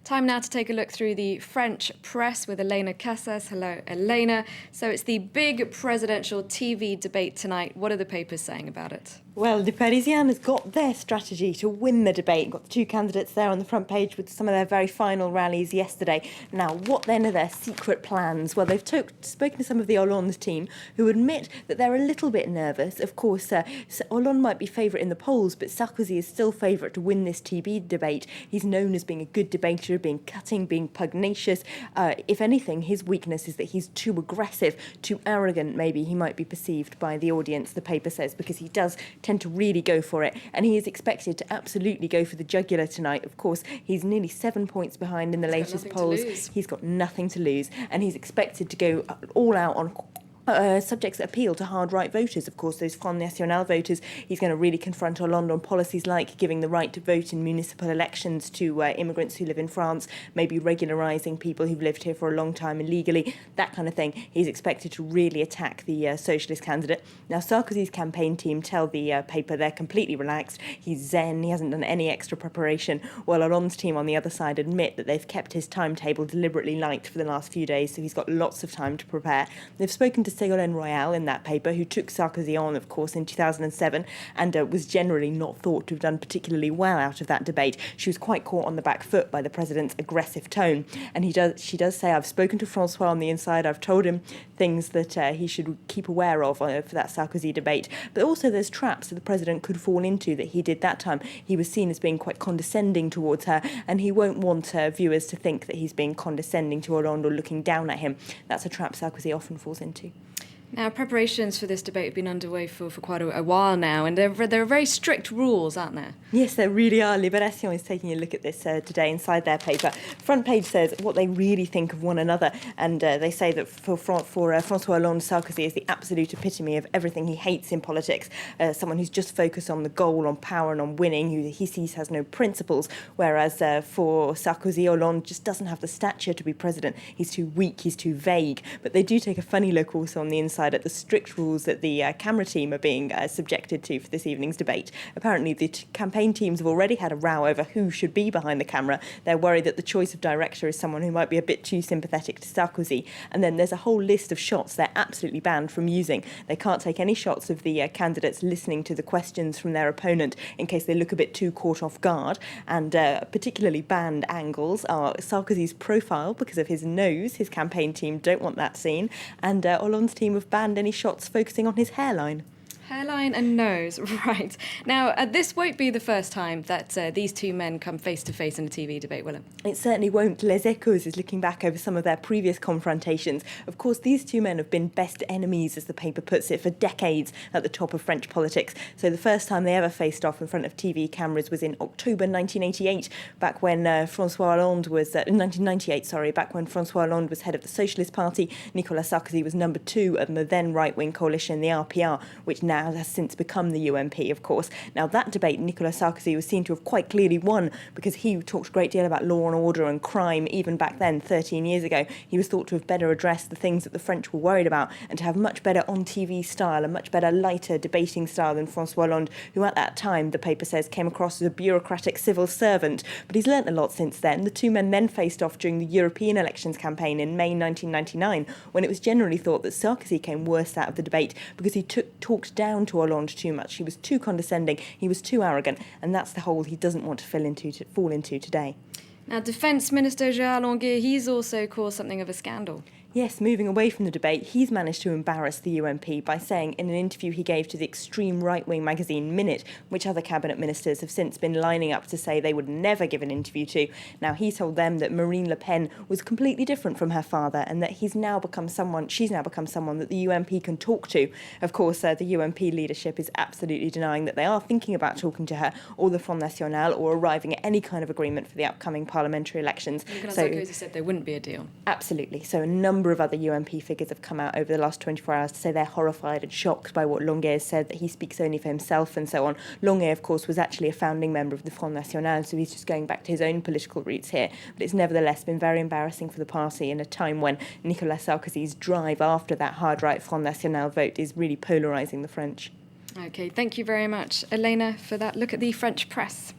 Time now to take a look through the French press with Elena Casas. Hello, Elena. So it's the big presidential TV debate tonight. What are the papers saying about it? Well, Le Parisien has got their strategy to win the debate. Got the two candidates there on the front page with some of their very final rallies yesterday. Now, what then are their secret plans? Well, they've spoken to some of the Hollande team who admit that they're a little bit nervous. Of course, Hollande might be favourite in the polls, but Sarkozy is still favourite to win this TV debate. He's known as being a good debater, being cutting, being pugnacious. If anything, his weakness is that he's too aggressive, too arrogant, maybe he might be perceived by the audience, the paper says, because he does tend to really go for it, and he is expected to absolutely go for the jugular tonight. Of course, he's nearly 7 points behind in the latest polls. He's got nothing to lose, and he's expected to go all out on subjects that appeal to hard right voters, of course, those Front National voters. He's going to really confront Hollande on policies like giving the right to vote in municipal elections to immigrants who live in France, maybe regularising people who've lived here for a long time illegally, that kind of thing. He's expected to really attack the socialist candidate. Now, Sarkozy's campaign team tell the paper they're completely relaxed. He's zen, he hasn't done any extra preparation, while Hollande's team on the other side admit that they've kept his timetable deliberately light for the last few days, so he's got lots of time to prepare. They've spoken to Ségolène Royal in that paper, who took Sarkozy on, of course, in 2007 and was generally not thought to have done particularly well out of that debate. She was quite caught on the back foot by the president's aggressive tone. And she does say, I've spoken to François on the inside, I've told him things that he should keep aware of for that Sarkozy debate. But also there's traps that the president could fall into that he did that time. He was seen as being quite condescending towards her, and he won't want viewers to think that he's being condescending to Hollande or looking down at him. That's a trap Sarkozy often falls into. Now, preparations for this debate have been underway for quite a while now, and there are very strict rules, aren't there? Yes, there really are. Libération is taking a look at this today inside their paper. Front page says what they really think of one another, and they say that for François Hollande, Sarkozy is the absolute epitome of everything he hates in politics, someone who's just focused on the goal, on power and on winning, who he sees has no principles, whereas for Sarkozy, Hollande just doesn't have the stature to be president. He's too weak, he's too vague. But they do take a funny look also on the inside at the strict rules that the camera team are being subjected to for this evening's debate. Apparently, the campaign teams have already had a row over who should be behind the camera. They're worried that the choice of director is someone who might be a bit too sympathetic to Sarkozy. And then there's a whole list of shots they're absolutely banned from using. They can't take any shots of the candidates listening to the questions from their opponent in case they look a bit too caught off guard. And particularly banned angles are Sarkozy's profile because of his nose. His campaign team don't want that seen. And Hollande's team have banned any shots focusing on his hairline. Hairline and nose, right. Now, this won't be the first time that these two men come face-to-face in a TV debate, will it? It certainly won't. Les Echos is looking back over some of their previous confrontations. Of course, these two men have been best enemies, as the paper puts it, for decades at the top of French politics. So the first time they ever faced off in front of TV cameras was in October 1988, back when François Hollande was... 1998, sorry, back when François Hollande was head of the Socialist Party. Nicolas Sarkozy was number 2 of the then right-wing coalition, the RPR, which now has since become the UMP, of course. Now, that debate, Nicolas Sarkozy was seen to have quite clearly won because he talked a great deal about law and order and crime even back then, 13 years ago. He was thought to have better addressed the things that the French were worried about and to have much better on-TV style, a much better, lighter debating style than François Hollande, who at that time, the paper says, came across as a bureaucratic civil servant. But he's learnt a lot since then. The two men then faced off during the European elections campaign in May 1999, when it was generally thought that Sarkozy came worst out of the debate because he talked down to Hollande too much. He was too condescending, he was too arrogant, and that's the hole he doesn't want to fall into today. Now, Defence Minister Gérard Longuet, he's also caused something of a scandal. Yes, moving away from the debate, he's managed to embarrass the UMP by saying in an interview he gave to the extreme right-wing magazine Minute, which other cabinet ministers have since been lining up to say they would never give an interview to. Now, he told them that Marine Le Pen was completely different from her father and that she's now become someone that the UMP can talk to. Of course, the UMP leadership is absolutely denying that they are thinking about talking to her or the Front National or arriving at any kind of agreement for the upcoming parliamentary elections. Nicolas Sarkozy said there wouldn't be a deal. Absolutely. So a number of other UMP figures have come out over the last 24 hours to say they're horrified and shocked by what Longuet has said, that he speaks only for himself and so on. Longuet, of course, was actually a founding member of the Front National, so he's just going back to his own political roots here. But it's nevertheless been very embarrassing for the party in a time when Nicolas Sarkozy's drive after that hard-right Front National vote is really polarising the French. OK, thank you very much, Elena, for that look at the French press.